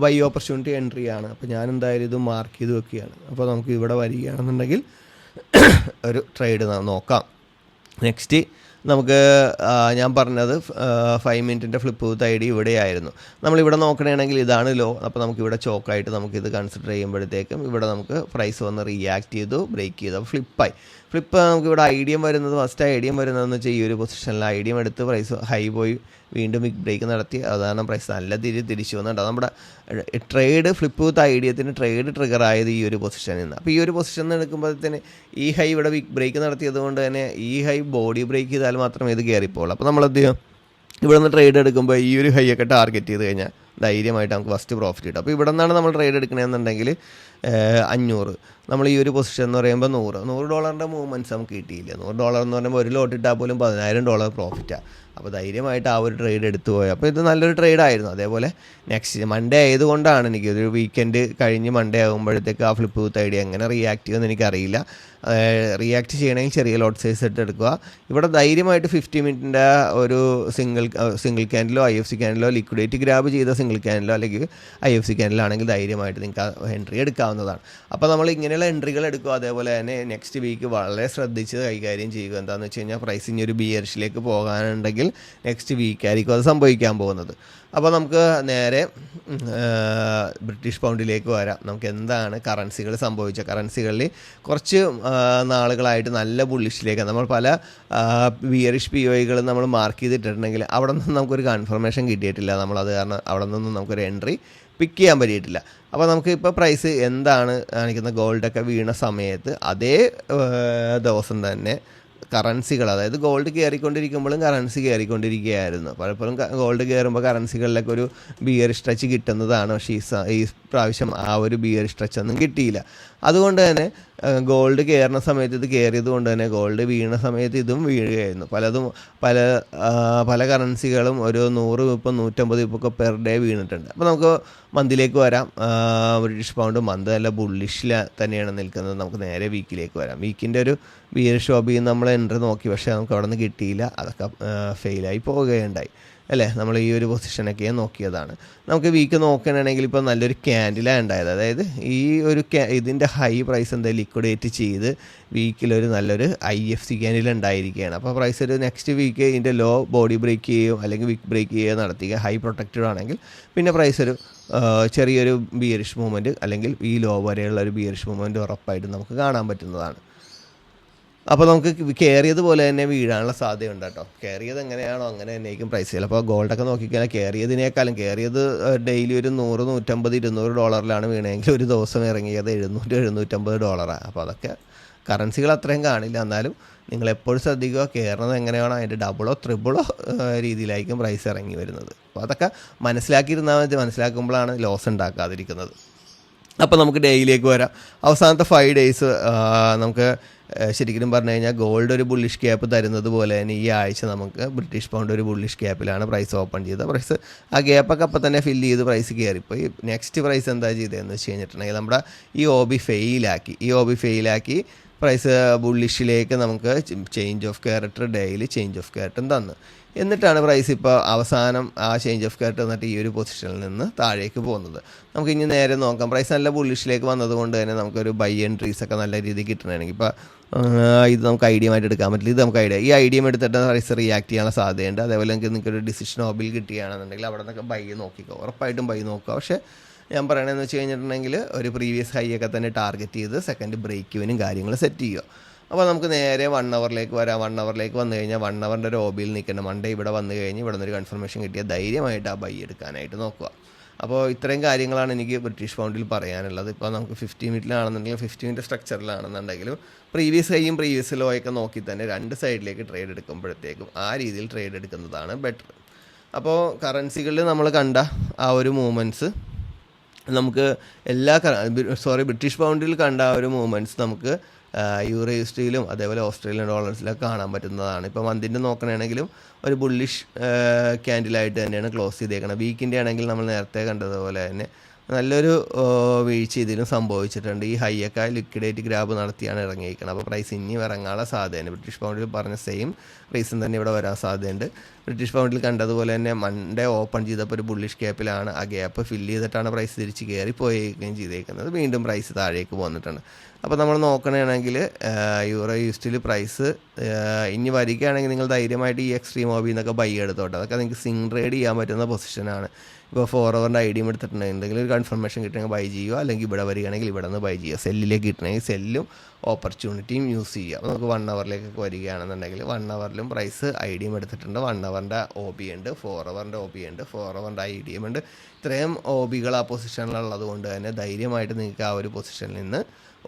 ബൈ ഓപ്പർച്യൂണിറ്റി എൻട്രി ആണ്. അപ്പോൾ ഞാൻ എന്തായാലും ഇത് മാർക്ക് ചെയ്ത് വെക്കുകയാണ്. അപ്പോൾ നമുക്ക് ഇവിടെ വരികയാണെന്നുണ്ടെങ്കിൽ ഒരു ട്രേഡ് നോക്കാം. നെക്സ്റ്റ് നമുക്ക് ഞാൻ പറഞ്ഞത് 5 മിനിറ്റിൻ്റെ ഫ്ലിപ്പ് വിത്ത് ഐഡി ഇവിടെയായിരുന്നു. നമ്മളിവിടെ നോക്കണമെങ്കിൽ ഇതാണ് ലോ. അപ്പോൾ നമുക്കിവിടെ ചോക്കായിട്ട് നമുക്കിത് കൺസിഡർ ചെയ്യുമ്പോഴത്തേക്കും ഇവിടെ നമുക്ക് പ്രൈസ് വന്ന് റിയാക്ട് ചെയ്തു, ബ്രേക്ക് ചെയ്തു, അപ്പോൾ ഫ്ലിപ്പ് നമുക്കിവിടെ ഐഡിയം വരുന്നത് ഫസ്റ്റ് ഐഡിയം വരുന്നതെന്ന് വെച്ചാൽ ഈ ഒരു പൊസിഷനിൽ ഐഡിയം എടുത്ത് പ്രൈസ് ഹൈ പോയി വീണ്ടും ബിഗ് ബ്രേക്ക് നടത്തി, അതാണ് പ്രൈസ് നല്ല തിരിച്ചു വന്നിട്ട് നമ്മുടെ ട്രേഡ് ഫ്ലിപ്പ് വിത്ത് ഐഡിയത്തിന് ട്രേഡ് ട്രിഗർ ആയത് ഈ ഒരു പൊസിഷനിൽ നിന്ന്. അപ്പോൾ ഈ ഒരു പൊസിഷനിൽ നിന്ന് എടുക്കുമ്പോഴത്തേന് ഈ ഹൈ ഇവിടെ ബിഗ് ബ്രേക്ക് നടത്തിയത് കൊണ്ട് തന്നെ ഈ ഹൈ ബോഡി ബ്രേക്ക് ചെയ്താൽ മാത്രമേ ഇത് കയറിപ്പോളൂ. അപ്പോൾ നമ്മളെന്ത് ചെയ്യും, ഇവിടെ നിന്ന് ട്രേഡ് എടുക്കുമ്പോൾ ഈ ഒരു ഹൈ ഒക്കെ ടാർഗറ്റ് ചെയ്ത് കഴിഞ്ഞാൽ ധൈര്യമായിട്ട് നമുക്ക് ഫസ്റ്റ് പ്രോഫിറ്റ് കിട്ടും. അപ്പോൾ ഇവിടെ നിന്നാണ് നമ്മൾ ട്രേഡ് എടുക്കണമെന്നുണ്ടെങ്കിൽ 500, നമ്മൾ ഈ ഒരു പൊസിഷൻ എന്ന് പറയുമ്പോൾ $100 മൂവ്മെൻറ്റ്സ് നമുക്ക് കിട്ടിയില്ല. $100 എന്ന് പറയുമ്പോൾ ഒരു ലോട്ട് ഇട്ടാൽ പോലും $10,000 പ്രോഫിറ്റാണ്. അപ്പോൾ ധൈര്യമായിട്ട് ആ ഒരു ട്രേഡ് എടുത്തു പോയി. അപ്പോൾ ഇത് നല്ലൊരു ട്രേഡായിരുന്നു. അതേപോലെ നെക്സ്റ്റ് മൺഡേ ആയതുകൊണ്ടാണ് എനിക്കൊരു വീക്കെൻഡ് കഴിഞ്ഞ് മൺഡേ ആകുമ്പോഴത്തേക്ക് ആ ഫ്ലിപ്പ് വിത്ത് ഐഡിയ എങ്ങനെ റിയാക്ട് ചെയ്യുമെന്ന് എനിക്കറിയില്ല. റിയാക്ട് ചെയ്യണമെങ്കിൽ ചെറിയ ലോട്ട് സൈസ് ഇട്ട് എടുക്കുക. ഇവിടെ ധൈര്യമായിട്ട് 50 മിനിറ്റിൻ്റെ ഒരു സിംഗിൾ ക്യാൻഡിലോ IFC ക്യാൻഡിലോ ലിക്വിഡേറ്റ് ഗ്രാബ് ചെയ്ത സിംഗിൾ ക്യാൻഡിലോ അല്ലെങ്കിൽ IFC ക്യാൻഡിലോ ആണെങ്കിൽ ധൈര്യമായിട്ട് നിങ്ങൾക്ക് എൻട്രി എടുക്കാവുന്നതാണ്. അപ്പോൾ നമ്മൾ ഇങ്ങനെയുള്ള എൻട്രികൾ എടുക്കുക. അതേപോലെ തന്നെ നെക്സ്റ്റ് വീക്ക് വളരെ ശ്രദ്ധിച്ച് കൈകാര്യം ചെയ്യുക. എന്താണെന്ന് വെച്ച് കഴിഞ്ഞാൽ പ്രൈസ് ഇനി ഒരു ബിയറിഷിലേക്ക് പോകാനുണ്ടെങ്കിൽ നെക്സ്റ്റ് വീക്കായിരിക്കും അത് സംഭവിക്കാൻ പോകുന്നത്. അപ്പോൾ നമുക്ക് നേരെ ബ്രിട്ടീഷ് പൗണ്ടിലേക്ക് വരാം. നമുക്ക് എന്താണ് കറൻസികൾ സംഭവിച്ച കറൻസികളിൽ കുറച്ച് നാളുകളായിട്ട് നല്ല ബുള്ളിഷിലേക്ക് നമ്മൾ പല ബിയറിഷ് POIകൾ നമ്മൾ മാർക്ക് ചെയ്തിട്ടുണ്ടെങ്കിൽ അവിടെ നിന്നും നമുക്കൊരു കൺഫർമേഷൻ കിട്ടിയിട്ടില്ല. നമ്മളത് കാരണം അവിടെ നിന്നും നമുക്കൊരു എൻട്രി പിക്ക് ചെയ്യാൻ പറ്റിയിട്ടില്ല. അപ്പോൾ നമുക്ക് ഇപ്പോൾ പ്രൈസ് എന്താണ് കാണിക്കുന്ന ഗോൾഡൊക്കെ വീണ സമയത്ത് അതേ ദിവസം തന്നെ കറൻസികൾ, അതായത് ഗോൾഡ് കയറിക്കൊണ്ടിരിക്കുമ്പോഴും കറൻസി കയറിക്കൊണ്ടിരിക്കുകയായിരുന്നു. പലപ്പോഴും ഗോൾഡ് കയറുമ്പോൾ കറൻസികളിലൊക്കെ ഒരു ബിയറിഷ് ടച്ച് കിട്ടുന്നതാണ്. പക്ഷേ ഈ പ്രാവശ്യം ആ ഒരു ബിയറിഷ് ടച്ച് ഒന്നും കിട്ടിയില്ല. അതുകൊണ്ട് തന്നെ ഗോൾഡ് കയറുന്ന സമയത്ത് ഇത് കയറിയത് കൊണ്ട് തന്നെ ഗോൾഡ് വീണ സമയത്ത് ഇതും വീഴുകയായിരുന്നു. പല കറൻസികളും ഒരു 100 ഇപ്പം 150 ഇപ്പോൾ പെർ ഡേ വീണിട്ടുണ്ട്. അപ്പോൾ നമുക്ക് മന്തിലേക്ക് വരാം. ബ്രിട്ടീഷ് പൗണ്ട് മന്ത് നല്ല ബുള്ളിഷിൽ തന്നെയാണ് നിൽക്കുന്നത്. നമുക്ക് നേരെ വീക്കിലേക്ക് വരാം. വീക്കിൻ്റെ ഒരു ബിയറിഷ് ഷോപ്പിൽ നമ്മൾ എൻട്രി നോക്കി, പക്ഷേ നമുക്ക് അവിടെ നിന്ന് കിട്ടിയില്ല. അതൊക്കെ ഫെയിലായി പോവുകയുണ്ടായി അല്ലേ. നമ്മൾ ഈ ഒരു പൊസിഷനൊക്കെ നോക്കിയതാണ്. നമുക്ക് വീക്ക് നോക്കുകയാണെങ്കിൽ ഇപ്പോൾ നല്ലൊരു ക്യാൻഡിലാണ് ഉണ്ടായത്. അതായത് ഈ ഒരു ഇതിൻ്റെ ഹൈ പ്രൈസ് എന്താ ലിക്വിഡേറ്റ് ചെയ്ത് വീക്കിലൊരു നല്ലൊരു IFC ക്യാൻഡിൽ ഉണ്ടായിരിക്കുകയാണ്. അപ്പോൾ പ്രൈസ് ഒരു നെക്സ്റ്റ് വീക്ക് ഇതിൻ്റെ ലോ ബോഡി ബ്രേക്ക് ചെയ്യുകയോ അല്ലെങ്കിൽ വീക്ക് ബ്രേക്ക് ചെയ്യുകയോ നടത്തുക ഹൈ പ്രൊട്ടക്റ്റഡ് ആണെങ്കിൽ പിന്നെ പ്രൈസ് ഒരു ചെറിയൊരു ബിയറിഷ് മൂവ്മെൻറ്റ് അല്ലെങ്കിൽ ഈ ലോ വരെയുള്ള ഒരു ബിയറിഷ് മൂവ്മെൻറ്റ് ഉറപ്പായിട്ടും നമുക്ക് കാണാൻ പറ്റുന്നതാണ്. അപ്പോൾ നമുക്ക് കയറിയതുപോലെ തന്നെ വീഴാനുള്ള സാധ്യതയുണ്ട് കേട്ടോ. കയറിയത് എങ്ങനെയാണോ അങ്ങനെ തന്നെയായിരിക്കും പ്രൈസ് ചെയ്യുക. അപ്പോൾ ഗോൾഡൊക്കെ നോക്കിക്കഴിഞ്ഞാൽ കയറിയത് ഡെയിലി ഒരു 100, 150, $200 വീണെങ്കിൽ ഒരു ദിവസം ഇറങ്ങിയത് $700-750. അപ്പോൾ അതൊക്കെ കറൻസികൾ അത്രയും കാണില്ല. എന്നാലും നിങ്ങൾ എപ്പോഴും ശ്രദ്ധിക്കുക, കയറുന്നത് എങ്ങനെയാണോ അതിൻ്റെ ഡബിളോ ട്രിപ്പിളോ രീതിയിലായിരിക്കും പ്രൈസ് ഇറങ്ങി വരുന്നത്. അപ്പോൾ അതൊക്കെ മനസ്സിലാക്കുമ്പോഴാണ് ലോസ് ഉണ്ടാക്കാതിരിക്കുന്നത്. അപ്പോൾ നമുക്ക് ഡെയിലിലേക്ക് വരാം. അവസാനത്തെ 5 ഡേയ്സ് നമുക്ക് ശരിക്കും പറഞ്ഞു കഴിഞ്ഞാൽ ഗോൾഡ് ഒരു ബുള്ളിഷ് ക്യാപ്പ് തരുന്നത് പോലെ തന്നെ ഈ ആഴ്ച നമുക്ക് ബ്രിട്ടീഷ് പൗണ്ട് ഒരു ബുള്ളിഷ് ക്യാപ്പിലാണ് പ്രൈസ് ഓപ്പൺ ചെയ്തത്. പ്രൈസ് ആ ഗ്യാപ്പൊക്കെ അപ്പം തന്നെ ഫില്ല് ചെയ്ത് പ്രൈസ് കയറിപ്പോയി. നെക്സ്റ്റ് പ്രൈസ് എന്താ ചെയ്തതെന്ന് വെച്ച് കഴിഞ്ഞിട്ടുണ്ടെങ്കിൽ നമ്മുടെ ഈ OB ഫെയിലാക്കി പ്രൈസ് ബുള്ളിഷിലേക്ക് നമുക്ക് change of character daily change of ക്യാരക്ടറും തന്നു. എന്നിട്ടാണ് പ്രൈസ് ഇപ്പോൾ അവസാനം ആ ചേഞ്ച് ഓഫ് ക്യാരക്ടർ എന്നിട്ട് ഈ ഒരു പൊസിഷനിൽ നിന്ന് താഴേക്ക് പോകുന്നത്. നമുക്ക് ഇനി നേരെ നോക്കാം. പ്രൈസ് നല്ല ബുള്ളിഷിലേക്ക് വന്നതുകൊണ്ട് തന്നെ നമുക്കൊരു ബൈ എൻട്രീസ് ഒക്കെ നല്ല രീതിയിൽ കിട്ടണമെങ്കിൽ ഇപ്പോൾ ഇത് നമുക്ക് ഐഡിയമായിട്ട് എടുക്കാൻ പറ്റില്ല. ഇത് നമുക്ക് ഈ ഐഡിയം എടുത്തിട്ട് പ്രൈസ് റിയാക്ട് ചെയ്യാനുള്ള സാധ്യതയുണ്ട്. അതേപോലെ നിങ്ങൾക്കൊരു ഡിസിഷൻ ഓബിൽ കിട്ടുകയാണെന്നുണ്ടെങ്കിൽ അവിടെ നിന്നൊക്കെ ബൈ നോക്കിക്കോ, ഉറപ്പായിട്ടും ബൈ നോക്കുക. പക്ഷേ ഞാൻ പറയണതെന്ന് വെച്ച് കഴിഞ്ഞിട്ടുണ്ടെങ്കിൽ ഒരു പ്രീവിയസ് ഹൈ ഒക്കെ തന്നെ ടാർഗറ്റ് ചെയ്ത് സെക്കൻഡ് ബ്രേക്ക് ഇവനും കാര്യങ്ങൾ സെറ്റ് ചെയ്യുക. അപ്പോൾ നമുക്ക് നേരെ 1 അവറിലേക്ക് വരാം. 1 അവറിലേക്ക് വന്നു കഴിഞ്ഞാൽ 1 അവറിൻ്റെ ഒരു OBയിൽ നിൽക്കണം. മൺഡേ ഇവിടെ വന്നു കഴിഞ്ഞ് ഇവിടെ നിന്നൊരു കൺഫർമേഷൻ കിട്ടിയാൽ ധൈര്യമായിട്ട് ആ ബൈ എടുക്കാനായിട്ട് നോക്കുക. അപ്പോൾ ഇത്രയും കാര്യങ്ങളാണ് എനിക്ക് ബ്രിട്ടീഷ് പൗണ്ടിൽ പറയാനുള്ളത്. ഇപ്പോൾ നമുക്ക് 50 മിനിറ്റിലാണെന്നുണ്ടെങ്കിൽ 50 മിനിറ്റ് സ്ട്രക്ചറിലാണെന്നുണ്ടെങ്കിലും പ്രീവിയസ് ഹൈയും പ്രീവിയസ് ലോ ഒക്കെ നോക്കി തന്നെ 2 സൈഡിലേക്ക് ട്രേഡ് എടുക്കുമ്പോഴത്തേക്കും ആ രീതിയിൽ ട്രേഡ് എടുക്കുന്നതാണ് ബെറ്റർ. അപ്പോൾ കറൻസികളിൽ നമ്മൾ കണ്ട ആ ഒരു മൂവ്മെൻറ്റ്സ് നമുക്ക് ബ്രിട്ടീഷ് പൗണ്ടിൽ കണ്ട ആ ഒരു മൂവ്മെൻറ്റ്സ് നമുക്ക് USDയിലും അതേപോലെ ഓസ്ട്രേലിയൻ ഡോളേഴ്സിലൊക്കെ കാണാൻ പറ്റുന്നതാണ്. ഇപ്പോൾ മന്തിൻ്റെ നോക്കണമെങ്കിലും ഒരു ബുള്ളിഷ് ക്യാൻഡിലായിട്ട് തന്നെയാണ് ക്ലോസ് ചെയ്തേക്കുന്നത്. വീക്കിൻ്റെ ആണെങ്കിൽ നമ്മൾ നേരത്തെ കണ്ടതുപോലെ തന്നെ നല്ലൊരു വീഴ്ച ഇതിലും സംഭവിച്ചിട്ടുണ്ട്. ഈ ഹൈയൊക്കെ ലിക്വിഡേറ്റ് ഗ്രാബ് നടത്തിയാണ് ഇറങ്ങിയിരിക്കുന്നത്. അപ്പോൾ പ്രൈസ് ഇനിയും ഇറങ്ങാനുള്ള സാധ്യതയുണ്ട്. ബ്രിട്ടീഷ് പൗണ്ടിൽ പറഞ്ഞ സെയിം റീസൺ തന്നെ ഇവിടെ വരാൻ സാധ്യതയുണ്ട്. ബ്രിട്ടീഷ് പൗണ്ടിൽ കണ്ടതുപോലെ തന്നെ മൺഡേ ഓപ്പൺ ചെയ്തപ്പോൾ ഒരു ബുള്ളിഷ് ക്യാപ്പിലാണ്. ആ ഗ്യാപ്പ് ഫില്ല് ചെയ്തിട്ടാണ് പ്രൈസ് തിരിച്ച് കയറിപ്പോയിരിക്കുകയും ചെയ്തേക്കുന്നത്. വീണ്ടും പ്രൈസ് താഴേക്ക് വന്നിട്ടുണ്ട്. അപ്പോൾ നമ്മൾ നോക്കണമെങ്കിൽ USD പ്രൈസ് ഇനി വരികയാണെങ്കിൽ നിങ്ങൾ ധൈര്യമായിട്ട് ഈ എക്സ്ട്രീം OB എന്നൊക്കെ ബൈ എടുത്തോട്ടെ. അതൊക്കെ നിങ്ങൾക്ക് സിംഗ് ട്രേഡ് ചെയ്യാൻ പറ്റുന്ന പൊസിഷനാണ്. ഇപ്പോൾ 4 അവറിൻ്റെ ഐഡിയം എടുത്തിട്ടുണ്ടെങ്കിൽ ഒരു കൺഫർമേഷൻ കിട്ടണമെങ്കിൽ ബൈ ചെയ്യുക, അല്ലെങ്കിൽ ഇവിടെ വരികയാണെങ്കിൽ ഇവിടെ നിന്ന് ബൈ ചെയ്യുക. സെല്ലിലേക്ക് കിട്ടണമെങ്കിൽ സെല്ലും ഓപ്പർച്യൂണിറ്റിയും യൂസ് ചെയ്യുക. നമുക്ക് 1 അവറിലേക്കൊക്കെ വരികയാണെന്നുണ്ടെങ്കിൽ 1 അവറിലും പ്രൈസ് ഐഡിയം എടുത്തിട്ടുണ്ട്. 1 അവറിൻ്റെ OB ഉണ്ട്, 4 അവറിൻ്റെ OB ഉണ്ട്, 4 അവറിൻ്റെ ഐഡിയം ഉണ്ട്. ഇത്രയും OBകൾ ആ പൊസിഷനിലുള്ളത് കൊണ്ട് തന്നെ ധൈര്യമായിട്ട് നിങ്ങൾക്ക് ആ ഒരു പൊസിഷനിൽ നിന്ന്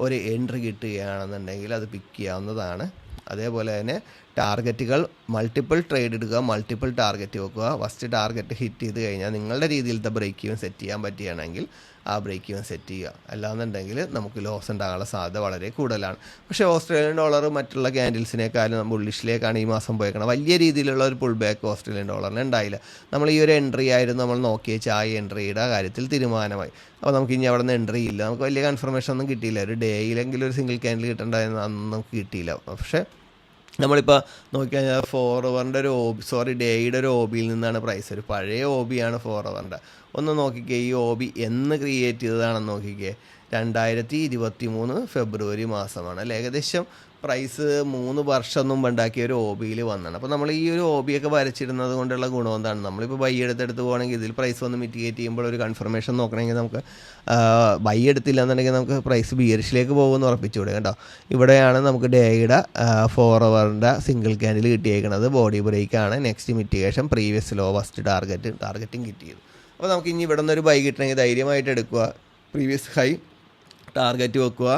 ഒരു എൻട്രി കിട്ടുകയാണെന്നുണ്ടെങ്കിൽ അത് പിക്ക് ചെയ്യാവുന്നതാണ്. അതേപോലെ തന്നെ ടാർഗറ്റുകൾ മൾട്ടിപ്പിൾ ട്രേഡ് എടുക്കുക, മൾട്ടിപ്പിൾ ടാർഗറ്റ് വെക്കുക. ഫസ്റ്റ് ടാർഗറ്റ് ഹിറ്റ് ചെയ്ത് കഴിഞ്ഞാൽ നിങ്ങളുടെ രീതിയിലത്തെ ബ്രേക്ക് ഈവൻ സെറ്റ് ചെയ്യാൻ പറ്റുകയാണെങ്കിൽ ആ ബ്രേക്ക് ഈവൻ സെറ്റ് ചെയ്യുക. അല്ലാന്നുണ്ടെങ്കിൽ നമുക്ക് ലോസ് ഉണ്ടാകാനുള്ള സാധ്യത വളരെ കൂടുതലാണ്. പക്ഷേ ഓസ്ട്രേലിയൻ ഡോളർ മറ്റുള്ള ക്യാൻഡിൽസിനേക്കാളും ബുള്ളിഷിലേക്കാണ് ഈ മാസം പോയേക്കണം. വലിയ രീതിയിലുള്ള ഒരു പുൾ ബാക്ക് ഓസ്ട്രേലിയൻ ഡോളറിന് ഉണ്ടായില്ല. നമ്മൾ ഈ ഒരു എൻട്രി ആയിരുന്നു നമ്മൾ നോക്കി വെച്ചാൽ ആ എൻട്രിയുടെ കാര്യത്തിൽ തീരുമാനമായി. അപ്പോൾ നമുക്ക് ഇനി അവിടെ നിന്ന് എൻട്രി ഇല്ല, നമുക്ക് വലിയ കൺഫർമേഷൻ ഒന്നും കിട്ടിയില്ല. ഒരു ഡേയിലെങ്കിലും ഒരു സിംഗിൾ ക്യാൻഡിൽ കിട്ടേണ്ടതെന്ന് അന്ന് നമുക്ക് കിട്ടിയില്ല. പക്ഷേ നമ്മളിപ്പോൾ നോക്കിക്കഴിഞ്ഞാൽ 4 ഹവറിൻ്റെ ഒരു ഡേയുടെ ഒരു OBയിൽ നിന്നാണ് പ്രൈസ്. ഒരു പഴയ OBയാണ് 4 ഹവറിൻ്റെ. ഒന്ന് നോക്കിക്കേ, ഈ OB എന്ന് ക്രിയേറ്റ് ചെയ്തതാണെന്ന് നോക്കിക്കേ. 2023 ഫെബ്രുവരി മാസമാണ് അല്ലേ. ഏകദേശം പ്രൈസ് 3 വർഷം മുമ്പ് ഉണ്ടാക്കിയ ഒരു OBയിൽ വന്നതാണ്. അപ്പോൾ നമ്മൾ ഈ ഒരു OB ഒക്കെ വരച്ചിടുന്നത് കൊണ്ടുള്ള ഗുണം എന്താണ്? നമ്മളിപ്പോൾ ബൈ എടുത്തെടുത്ത് പോകണമെങ്കിൽ ഇതിൽ പ്രൈസ് ഒന്ന് മിറ്റിഗേറ്റ് ചെയ്യുമ്പോൾ ഒരു കൺഫർമേഷൻ നോക്കണമെങ്കിൽ നമുക്ക് ബൈ എടുത്തില്ല എന്നുണ്ടെങ്കിൽ നമുക്ക് പ്രൈസ് ബിയറിഷിലേക്ക് പോകുമെന്ന് ഉറപ്പിച്ചുകൂടെ കേട്ടോ. ഇവിടെയാണ് നമുക്ക് ഡേയുടെ 4 ഹവറിൻ്റെ സിംഗിൾ ക്യാൻഡിൽ കിട്ടിയേക്കുന്നത്. ബോഡി ബ്രേക്കാണ്. Next mitigation, previous low, first targeting കിട്ടിയത്. അപ്പോൾ നമുക്ക് ഇനി ഇവിടെ നിന്നൊരു ബൈ കിട്ടണമെങ്കിൽ ധൈര്യമായിട്ട് എടുക്കുക. പ്രീവിയസ് ഹൈ ടാർഗറ്റ് വെക്കുക,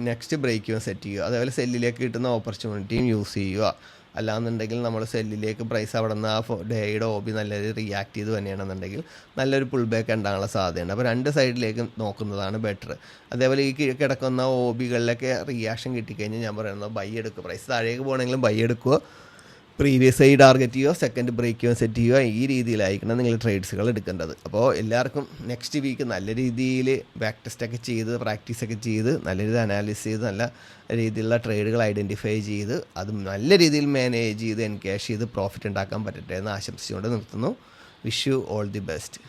നെക്സ്റ്റ് ബ്രേക്ക് ഈവൻ സെറ്റ് ചെയ്യുക. അതേപോലെ സെല്ലിലേക്ക് കിട്ടുന്ന ഓപ്പർച്യൂണിറ്റിയും യൂസ് ചെയ്യുക. അല്ലാന്നുണ്ടെങ്കിൽ നമ്മൾ സെല്ലിലേക്ക് പ്രൈസ് അവിടെ നിന്ന് ആ ഡേയുടെ OB നല്ല റിയാക്ട് ചെയ്ത് തന്നെയാണെന്നുണ്ടെങ്കിൽ നല്ലൊരു പുൾ ബാക്ക് ഉണ്ടാകാനുള്ള സാധ്യതയുണ്ട്. അപ്പോൾ 2 സൈഡിലേക്ക് നോക്കുന്നതാണ് ബെറ്റർ. അതേപോലെ ഈ കിടക്കുന്ന OBകളിലൊക്കെ റിയാക്ഷൻ കിട്ടിക്കഴിഞ്ഞാൽ ഞാൻ പറയുന്നത് ബൈ എടുക്കുക. പ്രൈസ് താഴേക്ക് പോകണമെങ്കിലും ബൈ എടുക്കുക, പ്രീവിയസ് ആയി ടാർഗറ്റ് ചെയ്യുക, സെക്കൻഡ് ബ്രേക്ക് ഈവൻ സെറ്റ് ചെയ്യുക. ഈ രീതിയിലായിരിക്കണം നിങ്ങൾ ട്രേഡ്സുകൾ എടുക്കേണ്ടത്. അപ്പോൾ എല്ലാവർക്കും നെക്സ്റ്റ് വീക്ക് നല്ല രീതിയിൽ ബാക്ക് ടെസ്റ്റൊക്കെ ചെയ്ത് പ്രാക്ടീസൊക്കെ ചെയ്ത് നല്ല രീതിയിൽ അനാലിസിസ് ചെയ്ത് നല്ല രീതിയിലുള്ള ട്രേഡുകൾ ഐഡൻറ്റിഫൈ ചെയ്ത് അത് നല്ല രീതിയിൽ മാനേജ് ചെയ്ത് എൻകാഷ് ചെയ്ത് പ്രോഫിറ്റ് ഉണ്ടാക്കാൻ പറ്റട്ടെ എന്ന് ആശംസിച്ചുകൊണ്ട് നിർത്തുന്നു. Wish you all the best.